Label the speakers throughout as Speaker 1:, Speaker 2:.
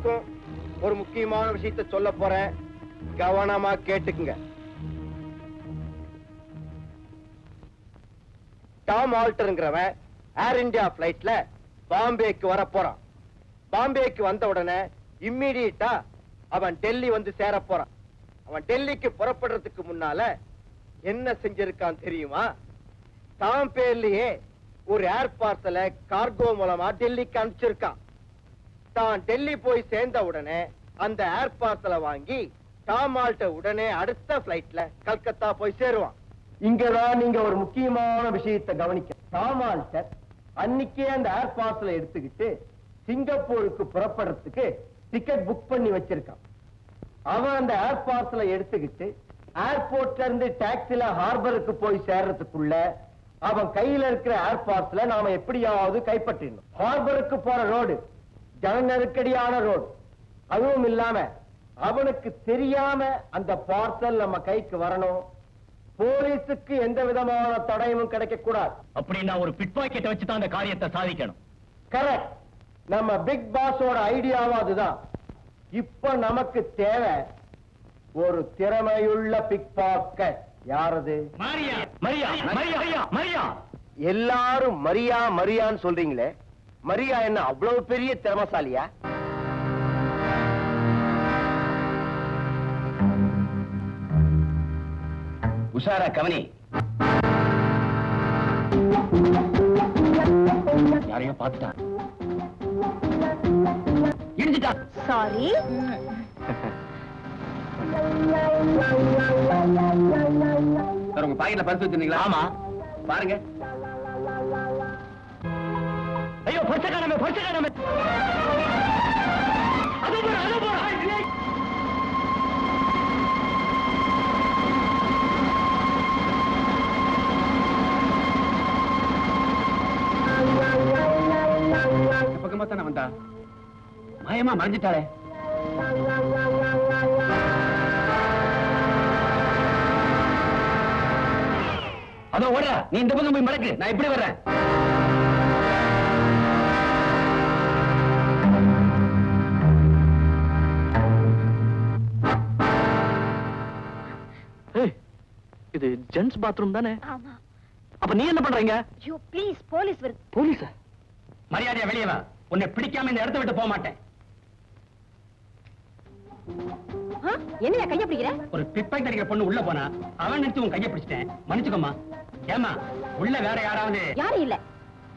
Speaker 1: எல்லாருக்கும் ஒரு முக்கியமான விஷயத்தை சொல்ல போறேன். கவனமா கேட்டுக்குங்க. டாம் ஆல்டர்ங்கிறவன் ஏர் இந்தியா பிளைட்ல பாம்பேக்கு வர போறான். பாம்பேக்கு வந்த உடனே இம்மீடியட்டா அவன் டெல்லி வந்து சேர போறான். அவன் டெல்லிக்கு புறப்படுறதுக்கு முன்னால என்ன செஞ்சிருக்கான் தெரியுமா? தாம் பேர்லயே ஒரு ஏர் பார்சல கார்கோ மூலமா டெல்லிக்கு அனுப்பிச்சிருக்கான். தான் டெல்லி போய் சேர்ந்த உடனே அந்த ஏர் பார்சலை வாங்கி டாம் ஆல்டர் உடனே அடுத்த பிளைட்ல கல்கத்தா போய் சேருவான். இங்கதான் நீங்க ஒரு முக்கியமான விஷயத்தை கவனிக்க. டாம் ஆல்டர் அன்னைக்கே அந்த ஏர் பார்சலை எடுத்துக்கிட்டு சிங்கப்பூருக்கு புறப்படுறதுக்கு டிக்கெட் புக் பண்ணி வச்சிருக்கான். அவன் அந்த ஏர் பார்சலை எடுத்துக்கிட்டு ஏர்போர்ட்ல இருந்து டாக்ஸில ஹார்பருக்கு போய் சேர்றதுக்குள்ள அவன் கையில இருக்கிற ஏர் பார்சலை நாம எப்படியாவது கைப்பற்றிடணும். ஹார்பருக்கு போற ரோடு ஜன நெருக்கடியான ரோடு. அதுவும் இல்லாம அவனுக்கு தெரியாம அந்த பார்சல் நம்ம கைக்கு வரணும். போலீஸுக்கு எந்த விதமான தடயமும் கிடைக்க கூடாது.
Speaker 2: அப்படின்னா ஒரு பிட் பாக்கெட்டை வச்சு தான் அந்த காரியத்தை சாதிக்கணும்.
Speaker 1: கரெக்ட். நம்ம பிக் பாஸோட ஐடியாவும் அதுதான். இப்ப நமக்கு தேவை ஒரு திறமையுள்ள பிக் பாக்கெட். யாரது?
Speaker 2: மரியா மரியா மரியா மரியா.
Speaker 1: எல்லாரும் மரியா மரியான்னு சொல்றீங்களே, மரியா என்ன அவ்வளவு பெரிய திறமசாலியா?
Speaker 2: உஷாரா கவனி. யாரையும் பார்த்துட்டான். இடிஞ்சிட்டான்.
Speaker 3: சாரி.
Speaker 2: உங்க பாக்கெட்ல பரிசு வச்சிருந்தீங்களா? ஆமா, பாருங்க. ஐயோ, பரிசு காணாம, பரிசு காணாம. அது போற, அது போற. பக்கமா தானே வந்தா, மாயமா மறைஞ்சிட்டாளே. அதோ ஓடுறா, நீ இந்த பக்கம் போய் மடக்கு, நான் இப்படி வர்றேன். இது ஜென்ஸ் பாத்ரூம் தானே?
Speaker 3: ஆமா.
Speaker 2: அப்ப நீ என்ன பண்றீங்க?
Speaker 3: யூ ப்ளீஸ், போலீஸ் வருது.
Speaker 2: போலீஸ்? மரியாதையா வெளியே வா. உன்னை பிடிக்காம இந்த இடத்தை விட்டு போக மாட்டேன்.
Speaker 3: என்ன கைய பிடிக்கிற? ஒரு
Speaker 2: பிக்பாக்கெட் அடிக்கிற பொண்ணு உள்ள போனா அவன் நினைச்சு உன் கையை பிடிச்சிட்டேன். மன்னிச்சுக்கோமா. ஏமா உள்ள வேற யாராவது?
Speaker 3: யாரும் இல்ல.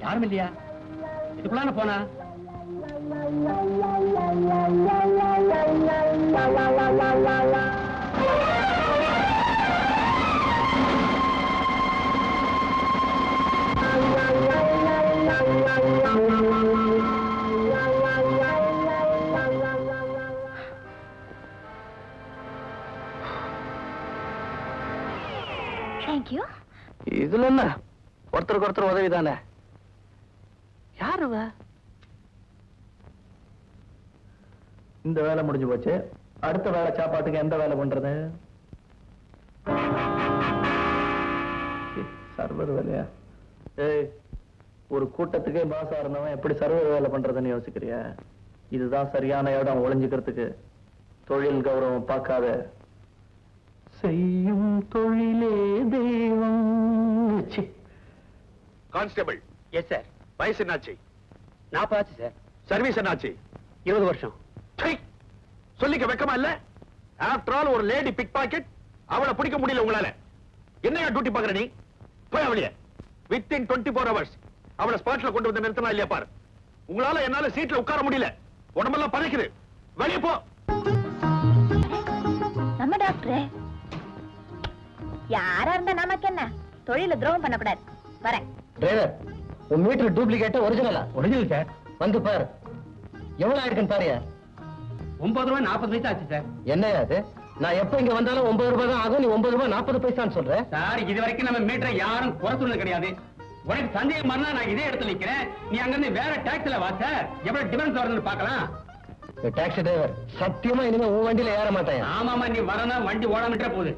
Speaker 2: யாரும் இல்லையா? இதுக்குள்ளான போனா? இதுல என்ன, ஒருத்தருக்கு ஒருத்தர் உதவிதானே. யாரு இந்த வேலை முடிஞ்சு போச்சு. அடுத்த வேலை சாப்பாட்டுக்கு எந்த வேலை பண்றது? சர்வர் வேலையா? ஏய், ஒரு கூட்டத்துக்கே பாசா இருந்தவன் எப்படி சர்வர் வேலை பண்றதுன்னு யோசிக்கிறியா? இதுதான் சரியான இடம் ஒளிஞ்சுக்கிறதுக்கு. தொழில் கௌரவம் பார்க்காத. செய்யும் தொழிலே தெய்வம்.
Speaker 4: கான்ஸ்டபிள்.
Speaker 2: Yes sir.
Speaker 4: வயசு என்னாச்சு?
Speaker 2: 40 ஆச்சு சார்.
Speaker 4: சர்வீஸ் என்னாச்சு?
Speaker 2: 20 வருஷம்.
Speaker 4: சொல்லிக்க வெக்கமா இல்ல? ஆஃப்டர் ஆல் ஒரு லேடி பிக் பாக்கெட், அவளை பிடிக்க முடியல உங்களால. என்னையா டியூட்டி பாக்குற நீ? போய் அவளைய வித்தின் 24 hours அவளை ஸ்பாட்ல கொண்டு வந்து நிறுத்தனா இல்லையா பாரு. உங்களால என்னால சீட்ல உட்கார முடியல. உடம்பெல்லாம் பதைக்குது. வெளியே போ.
Speaker 3: நம்ம டாக்டர் யாரா இருந்தா நமக்கு என்ன? தொழில துரோகம் பண்ணக்கூடாது. வரேன்.
Speaker 2: டிரைவர், உன் மீட்டர் டூப்ளிகேட்டா ஒரிஜினலா? Original sir. வந்து பாரு. எவ்வளவு ஆயிருக்குன்னு பாருயா. 9 ரூபாய் 40 பைசா ஆச்சு சார். என்னையா அது? நான் எப்ப இங்க வந்தாலும் 9 ரூபாய் தான் ஆகும். நீ 9 ரூபாய் 40 பைசான்னு சொல்ற சார். இது வரைக்கும் நம்ம மீட்டரை யாரும் குறை சொன்னது கிடையாது. உனக்கு சந்தேகம் பண்ணா நான் இதே இடத்துல நிக்கிறேன். நீ அங்க இருந்து வேற டாக்ஸில வா சார். எவ்வளவு டிஃபரன்ஸ் வருதுன்னு பார்க்கலாம். டாக்ஸி டிரைவர், சத்தியமா இனிமே உன் வண்டியில ஏற மாட்டேன். ஆமாமா, நீ வரனா வண்டி ஓடாமட்டே போகுது.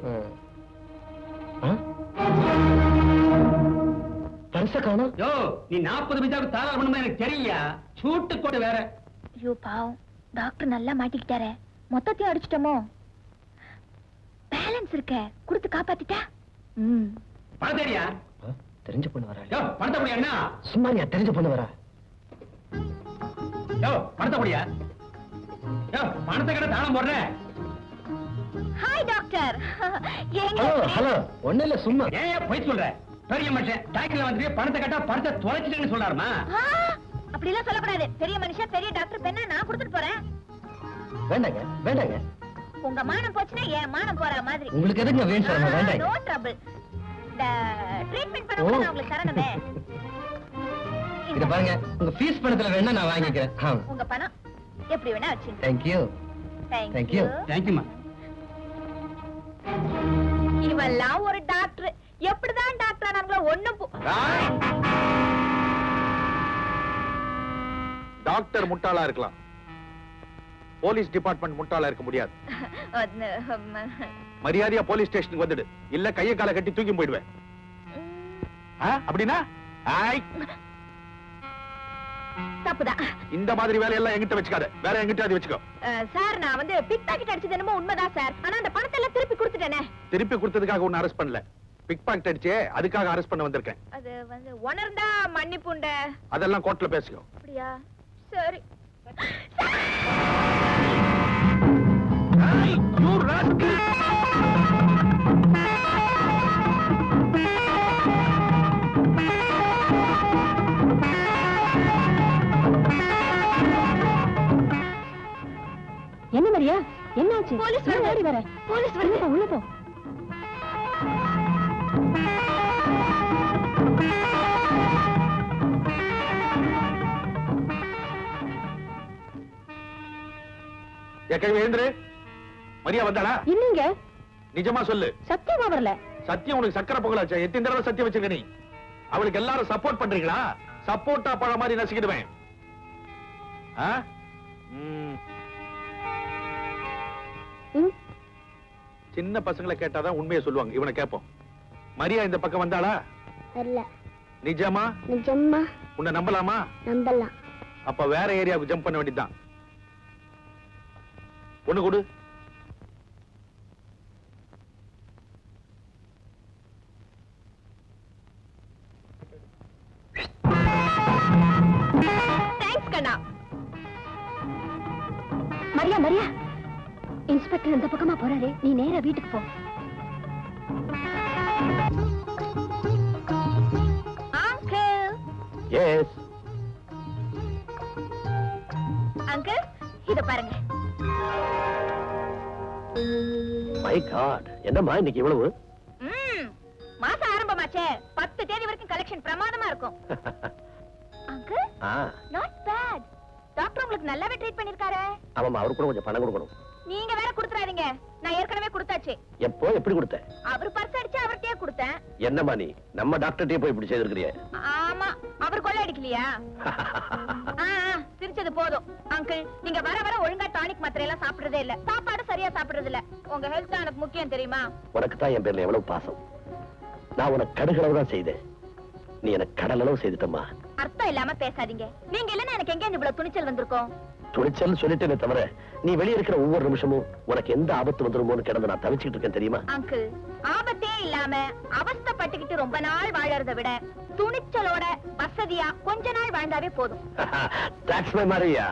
Speaker 2: பரிசை காணோம். யோ, நீ 40 பைசாவுக்கு தாராள பண்ணுமா எனக்கு தெரியா? சூட்டு கோட்டு வேற.
Speaker 3: ஐயோ பாவம். டாக்டர் நல்லா மாட்டிக்கிட்டாரே, மொத்தத்தையும் அடிச்சிட்டோமோ? பேலன்ஸ் இருக்க கொடுத்து காப்பாத்திட்டா.
Speaker 2: பணத்தேடியா?
Speaker 1: தெரிஞ்ச பொண்ணு வரா.
Speaker 2: யோ பணத்தை முடியா என்ன?
Speaker 1: சும்மாரியா, தெரிஞ்ச பொண்ணு வரா.
Speaker 2: யோ பணத்தை முடியா? யோ பணத்தை கடை தாளம் போடுறேன்.
Speaker 3: Hi doctor. எங்க
Speaker 1: ஹலோ ஹலோ, ஒண்ணு இல்ல சும்மா.
Speaker 2: ஏன் போய் சொல்ற? பெரிய மனுஷன் டாக்டர்ல வந்து பணத்தை கட்டா பணத்தை தொலைச்சிட்டேன்னு சொல்றாருமா?
Speaker 3: அப்படி எல்லாம் சொல்லக்கூடாது. பெரிய மனுஷன் பெரிய டாக்டர் பெண்ணா நான் கொடுத்துட்டு போறேன்.
Speaker 1: வேண்டாங்க வேண்டாங்க.
Speaker 3: உங்க மானம் போச்சுன்னா என் மானம் போற மாதிரி.
Speaker 1: உங்களுக்கு எதுங்க வேணும் சொல்லுங்க, வேண்டாங்க.
Speaker 3: No trouble. இந்த ட்ரீட்மெண்ட் பண்ண கூட நான் உங்களுக்கு தரணுமே.
Speaker 1: இத பாருங்க, உங்க ஃபீஸ் பணத்துல வேணா நான் வாங்கிக்கிறேன்.
Speaker 3: உங்க பணம் எப்படி வேணா வச்சுங்க.
Speaker 1: Thank you.
Speaker 3: Thank you.
Speaker 2: தேங்க்யூமா.
Speaker 3: இவெல்லாம் ஒரு டாக்டர். எப்படிதான் டாக்டர் ஆனாங்களோ ஒண்ணும்
Speaker 4: டாக்டர் முட்டாளா இருக்கலாம், போலீஸ் டிபார்ட்மெண்ட் முட்டாளா இருக்க முடியாது. மரியாதையா போலீஸ் ஸ்டேஷனுக்கு வந்துடு, இல்ல கைய கால கட்டி தூக்கி போயிடுவேன். அப்படின்னா
Speaker 3: தப்புதான்.
Speaker 4: இந்த மாதிரி வேலையெல்லாம் எங்கிட்ட வச்சுக்காத, வேற எங்கிட்ட வச்சுக்கோ.
Speaker 3: சார் நான் வந்து பிக் பாக்கெட் அடிச்சது என்னமோ உண்மைதான் சார். ஆனா அந்த பணத்தை எல்லாம் திருப்பி கொடுத்துட்டேனே.
Speaker 4: திருப்பி கொடுத்ததுக்காக உன்னை அரெஸ்ட் பண்ணல, பிக் பாக்கெட் அடிச்சே அதுக்காக அரெஸ்ட் பண்ண வந்திருக்கேன்.
Speaker 3: அது வந்து உணர்ந்தா மன்னிப்புண்ட.
Speaker 4: அதெல்லாம் கோர்ட்ல பேசிக்கோ.
Speaker 3: அப்படியா? சரி.
Speaker 5: என்ன மரியா, என்னாச்சு?
Speaker 3: போலீஸ்
Speaker 5: ஏன்
Speaker 3: வருது.
Speaker 5: ஓடி வர?
Speaker 3: போலீஸ் வருது.
Speaker 5: உள்ள போ.
Speaker 4: எழுந்துரு. மரியா வந்தாளா?
Speaker 5: இல்லீங்க,
Speaker 4: நிஜமா சொல்லு.
Speaker 5: சத்தியமா வரல.
Speaker 4: சத்தியம் உனக்கு சக்கரை பொங்கலாச்சா? எத்தனை தடவை சத்தியம் வச்சிருக்க நீ? அவளுக்கு எல்லாரும் சப்போர்ட் பண்றீங்களா? சப்போர்ட்டா பழ மாதிரி நசிக்கிடுவேன். சின்ன பசங்களை கேட்டாதான் உண்மையை சொல்லுவாங்க, இவனை கேட்போம். மரியா இந்த பக்கம் வந்தாளா?
Speaker 5: வரல.
Speaker 4: நிஜமா?
Speaker 5: நிஜமா
Speaker 4: உன்னை நம்பலாமா?
Speaker 5: நம்பலாம்.
Speaker 4: அப்ப வேற ஏரியாவுக்கு ஜம்ப் பண்ண வேண்டியதுதான். ஒண்ணு கொடு.
Speaker 3: தேங்க்ஸ் கண்ணா.
Speaker 5: மரியா மரியா, இன்ஸ்பெக்டர் இந்த பக்கமா போறாரு, நீ நேரா வீட்டுக்கு போ.
Speaker 3: அங்கிள்.
Speaker 1: எஸ்.
Speaker 3: அங்கிள் இத பாருங்க.
Speaker 1: மை காட், என்னம்மா இன்னைக்கு இவ்வளவு?
Speaker 3: மாசம் ஆரம்பமாச்சே, 10 தேதி வரைக்கும் கலெக்ஷன் பிரமாதமா இருக்கும். Uncle not bad. டாக்டர் உங்களுக்கு நல்லாவே ட்ரீட் பண்ணிருக்காரே.
Speaker 1: ஆமாமா, அவருக்கு கூட கொஞ்சம் பணம் கொடுக்கணும்.
Speaker 3: நீங்க வேற கொடுத்துறாதீங்க, நான் ஏற்கனவே கொடுத்தாச்சு.
Speaker 1: எப்போ எப்படி கொடுத்த?
Speaker 3: அவர் பர்ஸ் அடிச்சு அவர்கிட்டயே கொடுத்தேன்.
Speaker 1: என்னம்மா நீ நம்ம டாக்டர்கிட்டயே போய் இப்படி செய்திருக்கிறியே?
Speaker 3: ஆமா, அவர் கொள்ளை அடிக்கலையா? சிரிச்சது போதும். அங்கிள் நீங்க வர வர ஒழுங்கா டானிக் மாத்திரை எல்லாம் சாப்பிடுறதே இல்ல, சாப்பாடு சரியா சாப்பிடுறது இல்ல. உங்க ஹெல்த் தான் எனக்கு முக்கியம் தெரியுமா?
Speaker 1: உனக்கு தான் என் பேர்ல எவ்வளவு பாசம். நான் உனக்கு கடுகளவு தான் செய்தேன், நீ எனக்கு கடல் அளவு செய்துட்டம்மா.
Speaker 3: அர்த்தம் இல்லாம பேசாதீங்க. நீங்க இல்லன்னா எனக்கு எங்க இவ்வளவு துணிச்சல் வந்திருக்கும்?
Speaker 1: துணிச்சல் சொல்லிட்டேனே தவிர, நீ வெளியே இருக்கிற ஒவ்வொரு நிமிஷமும் உனக்கு எந்த ஆபத்து வந்துருமோன்னு கிடந்து நான் தவிச்சுட்டு இருக்கேன் தெரியுமா?
Speaker 3: அங்கிள் ஆபத்தே இல்லாம அவஸ்தைப்பட்டுக்கிட்டு ரொம்ப நாள் வாழறத விட துணிச்சலோட வசதியா கொஞ்ச நாள் வாழ்ந்தாவே போதும்.
Speaker 1: That's my Maria.